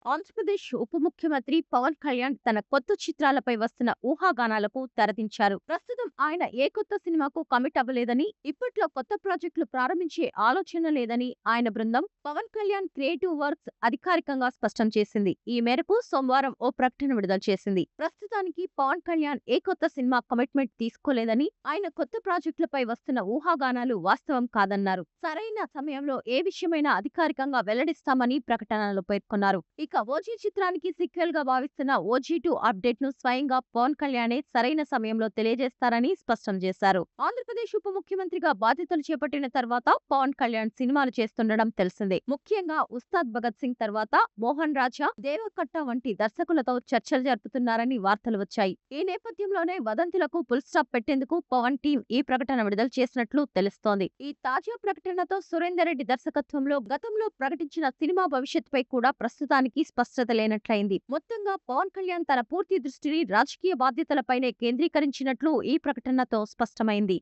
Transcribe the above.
ఆంధ్రప్రదేశ్ ఉప ముఖ్యమంత్రి పవన్ కళ్యాణ్ తన కొత్త చిత్రాలపై వస్తున్న ఊహాగానాలకు తెరదించారు. ప్రస్తుతం ఆయన ఏ కొత్త సినిమాకు కమిట్ అవ్వలేదని, ఇప్పట్లో కొత్త ప్రాజెక్టులు ప్రారంభించే ఆలోచన లేదని ఆయన బృందం పవన్ కళ్యాణ్ క్రియేటివ్ వర్క్స్ అధికారికంగా స్పష్టం చేసింది. ఈ మేరకు సోమవారం ఓ ప్రకటన విడుదల చేసింది. ప్రస్తుతానికి పవన్ కళ్యాణ్ ఏ కొత్త సినిమా కమిట్మెంట్ తీసుకోలేదని, ఆయన కొత్త ప్రాజెక్టులపై వస్తున్న ఊహాగానాలు వాస్తవం కాదన్నారు. సరైన సమయంలో ఏ విషయమైనా అధికారికంగా వెల్లడిస్తామని ప్రకటనలో పేర్కొన్నారు. ఇక ఓజీ చిత్రానికి సీక్వెల్ గా భావిస్తున్న ఓజీ 2 అప్డేట్ ను స్వయంగా పవన్ కళ్యాణే సరైన సమయంలో తెలియజేస్తారని స్పష్టం చేశారు. ఆంధ్రప్రదేశ్ ఉప ముఖ్యమంత్రిగా బాధ్యతలు చేపట్టిన తర్వాత పవన్ కళ్యాణ్ సినిమాలు చేస్తుండడం తెలిసిందే. ముఖ్యంగా ఉస్తాద్ భగత్ సింగ్ తర్వాత మోహన్ రాజా, దేవకట్ట వంటి దర్శకులతో చర్చలు జరుపుతున్నారని వార్తలు వచ్చాయి. ఈ నేపథ్యంలోనే వదంతులకు ఫుల్ స్టాప్ పెట్టేందుకు పవన్ టీం ఈ ప్రకటన విడుదల చేసినట్లు తెలుస్తోంది. ఈ తాజా ప్రకటనతో సురేందర్ రెడ్డి దర్శకత్వంలో గతంలో ప్రకటించిన సినిమా భవిష్యత్తుపై కూడా ప్రస్తుతానికి స్పష్టత లేనట్లయింది. మొత్తంగా పవన్ కళ్యాణ్ తన పూర్తి దృష్టిని రాజకీయ బాధ్యతలపైనే కేంద్రీకరించినట్లు ఈ ప్రకటనతో స్పష్టమైంది.